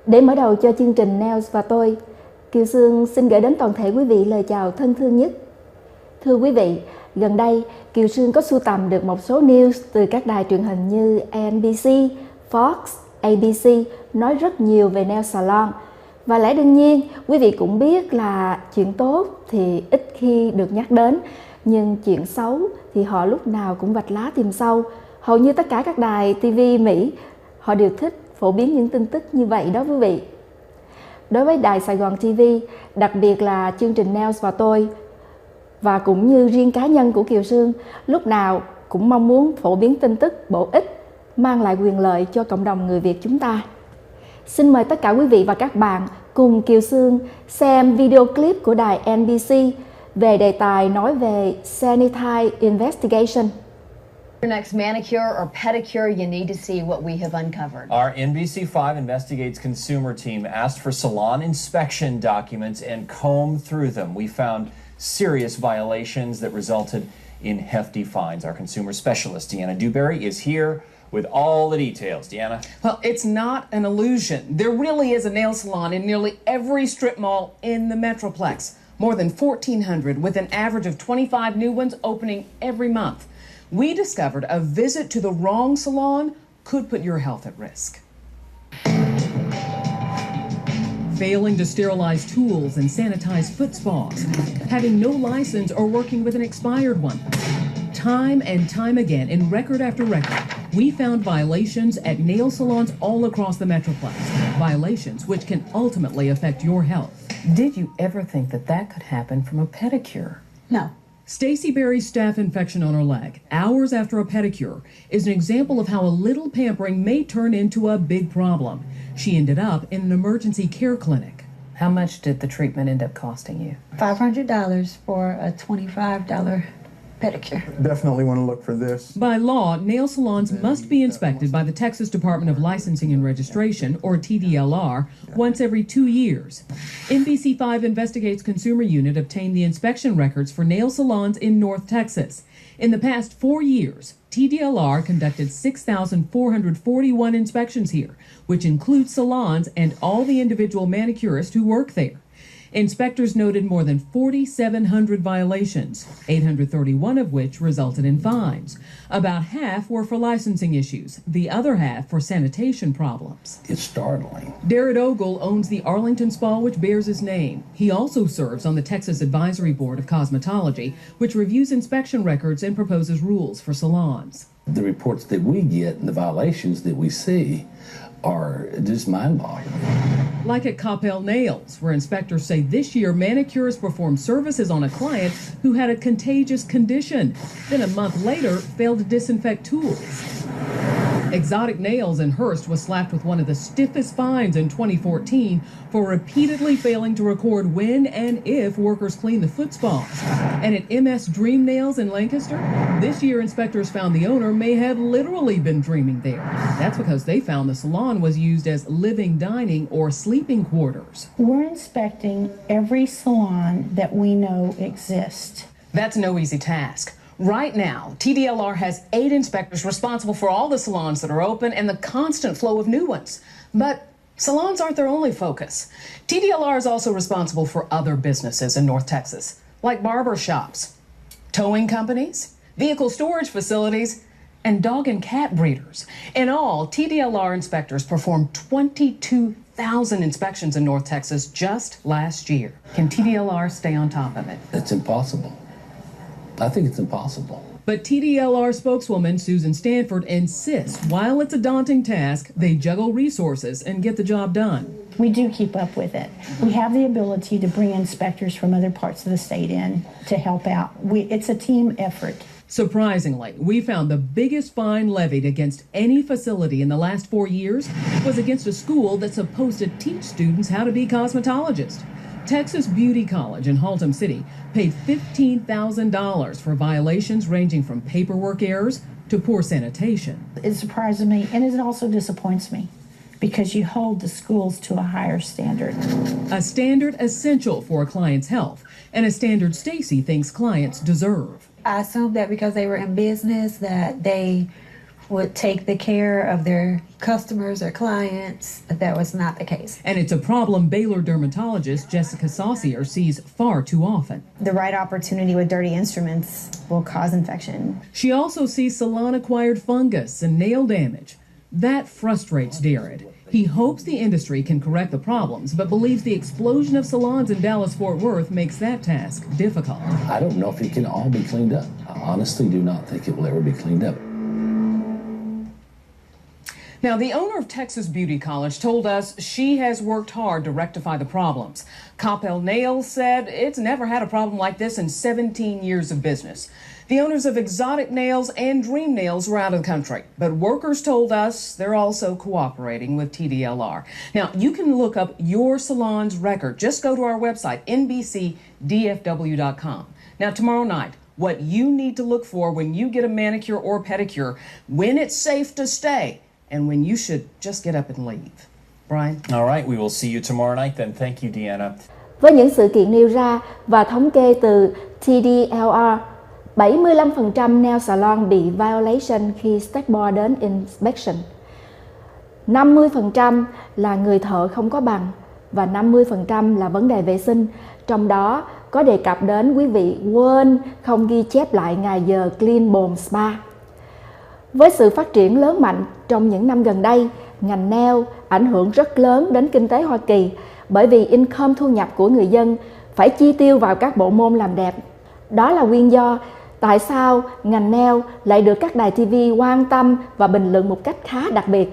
Để mở đầu cho chương trình Nails và tôi, Kiều Sương xin gửi đến toàn thể quý vị lời chào thân thương nhất. Thưa quý vị, gần đây Kiều Sương có sưu tầm được một số news từ các đài truyền hình như NBC, Fox, ABC nói rất nhiều về nail salon. Và lẽ đương nhiên, quý vị cũng biết là chuyện tốt thì ít khi được nhắc đến, nhưng chuyện xấu thì họ lúc nào cũng vạch lá tìm sâu. Hầu như tất cả các đài TV Mỹ, họ đều thích phổ biến những tin tức như vậy đó quý vị. Đối với đài Sài Gòn TV, đặc biệt là chương trình Nails và tôi, và cũng như riêng cá nhân của Kiều Sương, lúc nào cũng mong muốn phổ biến tin tức bổ ích, mang lại quyền lợi cho cộng đồng người Việt chúng ta. Xin mời tất cả quý vị và các bạn cùng Kiều Sương xem video clip của đài NBC về đề tài nói về Sanitide Investigation. Your next manicure or pedicure, you need to see what we have uncovered. Our NBC5 Investigates consumer team asked for salon inspection documents and combed through them. We found serious violations that resulted in hefty fines. Our consumer specialist, Deanna Dewberry, is here with all the details. Deanna? Well, it's not an illusion. There really is a nail salon in nearly every strip mall in the Metroplex. More than 1,400, with an average of 25 new ones opening every month. We discovered a visit to the wrong salon could put your health at risk. Failing to sterilize tools and sanitize foot spas, having no license or working with an expired one. Time and time again, in record after record, we found violations at nail salons all across the Metroplex. Violations which can ultimately affect your health. Did you ever think that that could happen from a pedicure? No. Stacey Berry's staph infection on her leg, hours after a pedicure, is an example of how a little pampering may turn into a big problem. She ended up in an emergency care clinic. How much did the treatment end up costing you? $500 for a $25 pedicure. Definitely want to look for this. By law, nail salons must be inspected by the Texas Department of Licensing and Registration, or TDLR, once every 2 years. NBC5 Investigates Consumer Unit obtained the inspection records for nail salons in North Texas. In the past 4 years, TDLR conducted 6,441 inspections here, which includes salons and all the individual manicurists who work there. Inspectors noted more than 4,700 violations, 831 of which resulted in fines. About half were for licensing issues, the other half for sanitation problems. It's startling. Darrett Ogle owns the Arlington Spa, which bears his name. He also serves on the Texas Advisory Board of Cosmetology, which reviews inspection records and proposes rules for salons. The reports that we get and the violations that we see are just mind-boggling. Like at Coppell Nails, where inspectors say this year manicurists performed services on a client who had a contagious condition, then a month later failed to disinfect tools. Exotic Nails in Hearst was slapped with one of the stiffest fines in 2014 for repeatedly failing to record when and if workers clean the foot spas. And at MS Dream Nails in Lancaster, this year inspectors found the owner may have literally been dreaming there. That's because they found the salon was used as living dining or sleeping quarters. We're inspecting every salon that we know exists. That's no easy task. Right now, TDLR has 8 inspectors responsible for all the salons that are open and the constant flow of new ones. But salons aren't their only focus. TDLR is also responsible for other businesses in North Texas, like barber shops, towing companies, vehicle storage facilities, and dog and cat breeders. In all, TDLR inspectors performed 22,000 inspections in North Texas just last year. Can TDLR stay on top of it? It's impossible. I think it's impossible. But TDLR spokeswoman Susan Stanford insists while it's a daunting task, they juggle resources and get the job done. We do keep up with it. We have the ability to bring inspectors from other parts of the state in to help out. It's a team effort. Surprisingly, we found the biggest fine levied against any facility in the last 4 years was against a school that's supposed to teach students how to be cosmetologists. Texas Beauty College in Haltom City paid $15,000 for violations ranging from paperwork errors to poor sanitation. It surprises me and it also disappoints me because you hold the schools to a higher standard. A standard essential for a client's health and a standard Stacey thinks clients deserve. I assumed that because they were in business that they would take the care of their customers or clients. That was not the case. And it's a problem Baylor dermatologist Jessica Saucier sees far too often. The right opportunity with dirty instruments will cause infection. She also sees salon-acquired fungus and nail damage. That frustrates Darren. He hopes the industry can correct the problems, but believes the explosion of salons in Dallas-Fort Worth makes that task difficult. I don't know if it can all be cleaned up. I honestly do not think it will ever be cleaned up. Now, the owner of Texas Beauty College told us she has worked hard to rectify the problems. Coppell Nails said it's never had a problem like this in 17 years of business. The owners of Exotic Nails and Dream Nails were out of the country, but workers told us they're also cooperating with TDLR. Now, you can look up your salon's record. Just go to our website, nbcdfw.com. Now, tomorrow night, what you need to look for when you get a manicure or pedicure, when it's safe to stay, and when you should just get up and leave. Brian? All right, we will see you tomorrow night then. Thank you, Deanna. Với những sự kiện nêu ra và thống kê từ TDLR, 75% nail salon bị violation khi Stackboard đến inspection. 50% là người thợ không có bằng và 50% là vấn đề vệ sinh. Trong đó có đề cập đến quý vị quên không ghi chép lại ngày giờ clean bồn spa. Với sự phát triển lớn mạnh trong những năm gần đây, ngành nail ảnh hưởng rất lớn đến kinh tế Hoa Kỳ bởi vì income thu nhập của người dân phải chi tiêu vào các bộ môn làm đẹp. Đó là nguyên do tại sao ngành nail lại được các đài TV quan tâm và bình luận một cách khá đặc biệt.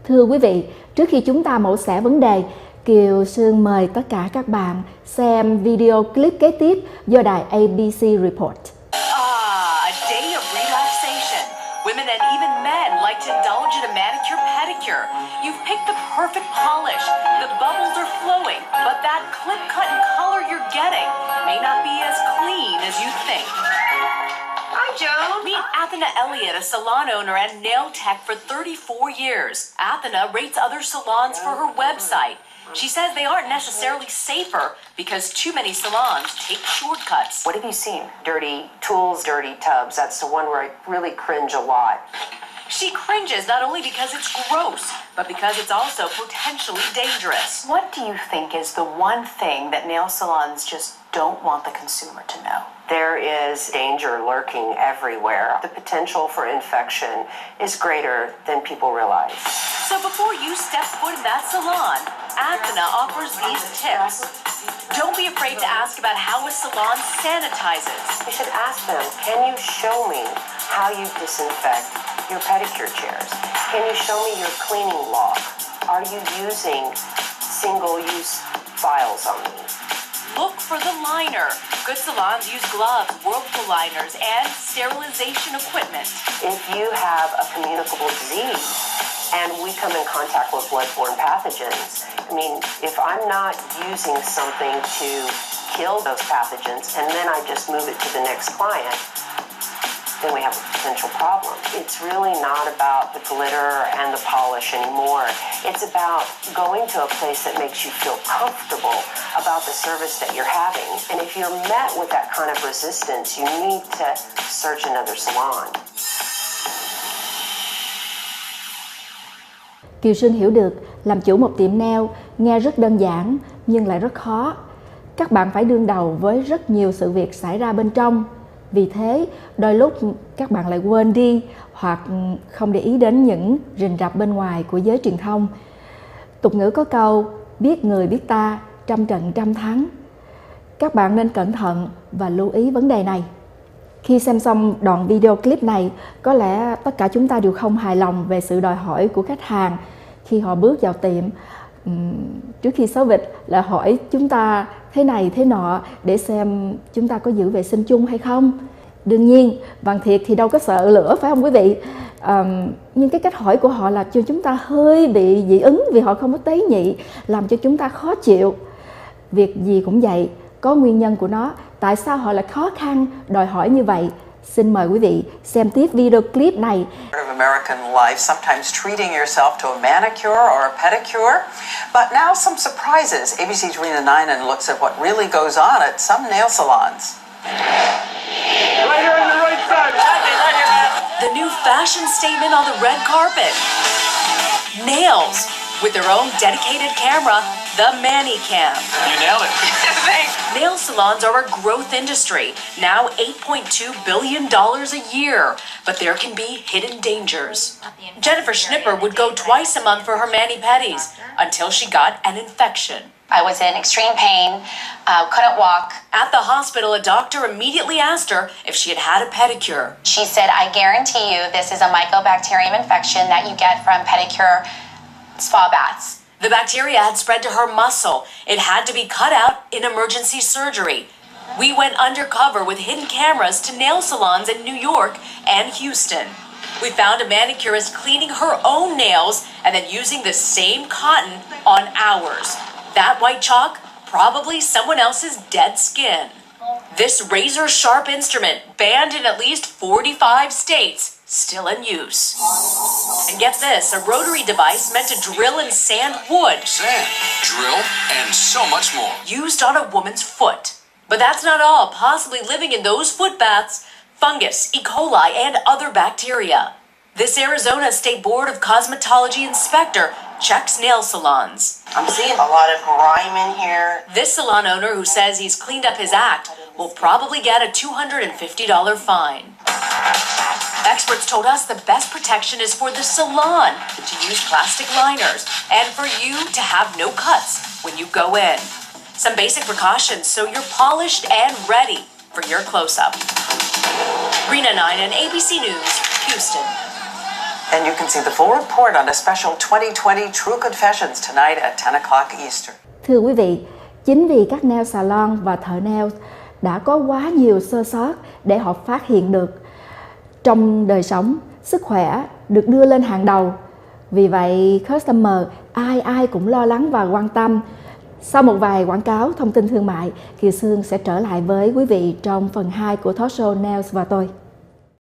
Thưa quý vị, trước khi chúng ta mổ xẻ vấn đề, Kiều Sương mời tất cả các bạn xem video clip kế tiếp do đài ABC Report. A day of relaxation. Women and even men like to indulge in a manicure pedicure. You've picked the perfect polish. The bubbles are flowing, but that clip cut and color you're getting may not be as clean as you think. Hi, Joan. Meet Athena Elliott, a salon owner and nail tech for 34 years. Athena rates other salons for her website. She says they aren't necessarily safer because too many salons take shortcuts. What have you seen? Dirty tools, dirty tubs. That's the one where I really cringe a lot. She cringes not only because it's gross, but because it's also potentially dangerous. What do you think is the one thing that nail salons just don't want the consumer to know? There is danger lurking everywhere. The potential for infection is greater than people realize. So before you step foot in that salon, Athena offers these tips. Don't be afraid to ask about how a salon sanitizes. You should ask them, can you show me how you disinfect your pedicure chairs? Can you show me your cleaning log? Are you using single-use files on these? Look for the liner. Good salons use gloves, Whirlpool liners, and sterilization equipment. If you have a communicable disease and we come in contact with bloodborne pathogens, I mean, if I'm not using something to kill those pathogens and then I just move it to the next client, then we have a potential problem. It's really not about the glitter and the polish anymore. It's about going to a place that makes you feel comfortable about the service that you're having. And if you're met with that kind of resistance, you need to search another salon. Kiều Sương hiểu được làm chủ một tiệm nail nghe rất đơn giản nhưng lại rất khó. Các bạn phải đương đầu với rất nhiều sự việc xảy ra bên trong. Vì thế, đôi lúc các bạn lại quên đi hoặc không để ý đến những rình rập bên ngoài của giới truyền thông. Tục ngữ có câu, biết người biết ta, trăm trận trăm thắng. Các bạn nên cẩn thận và lưu ý vấn đề này. Khi xem xong đoạn video clip này, có lẽ tất cả chúng ta đều không hài lòng về sự đòi hỏi của khách hàng khi họ bước vào tiệm. Trước khi xới vịt là hỏi chúng ta thế này thế nọ để xem chúng ta có giữ vệ sinh chung hay không. Đương nhiên, vàng thiệt thì đâu có sợ lửa phải không quý vị? Nhưng cái cách hỏi của họ là cho chúng ta hơi bị dị ứng vì họ không có tế nhị, làm cho chúng ta khó chịu. Việc gì cũng vậy, có nguyên nhân của nó. Tại sao họ lại khó khăn đòi hỏi như vậy? Xin mời quý vị xem tiếp video clip này. American life, sometimes treating yourself to a manicure or a pedicure. But now some surprises. ABC's Rena Ninan looks at what really goes on at some nail salons. Right here on the right side. Right here, man. The new fashion statement on the red carpet. Nails, with their own dedicated camera, the ManiCam. You nailed it. Thanks. Nail salons are a growth industry, now $8.2 billion a year, but there can be hidden dangers. Jennifer Schnipper would go twice a month for her mani-pedis until she got an infection. I was in extreme pain, couldn't walk. At the hospital, a doctor immediately asked her if she had had a pedicure. She said, I guarantee you this is a mycobacterium infection that you get from pedicure spa baths. The bacteria had spread to her muscle. It had to be cut out in emergency surgery. We went undercover with hidden cameras to nail salons in New York and Houston. We found a manicurist cleaning her own nails and then using the same cotton on ours. That white chalk, probably someone else's dead skin. This razor-sharp instrument, banned in at least 45 states, still in use. And get this, a rotary device meant to drill and sand wood. Sand, drill, and so much more. Used on a woman's foot. But that's not all. Possibly living in those foot baths, fungus, E. coli, and other bacteria. This Arizona State Board of Cosmetology inspector checks nail salons. I'm seeing a lot of grime in here. This salon owner, who says he's cleaned up his act, will probably get a $250 fine. Experts told us the best protection is for the salon to use plastic liners and for you to have no cuts when you go in. Some basic precautions so you're polished and ready for your close-up. Rena 9 and ABC News, Houston. And you can see the full report on a special 2020 True Confessions tonight at 10 o'clock Eastern. Thưa quý vị, chính vì các nail salon và thợ nail đã có quá nhiều sơ sót để họ phát hiện được trong đời sống, sức khỏe được đưa lên hàng đầu. Vì vậy, customer ai cũng lo lắng và quan tâm. Sau một vài quảng cáo thông tin thương mại, Kiều Sương sẽ trở lại với quý vị trong phần 2 của talk show Nails và tôi.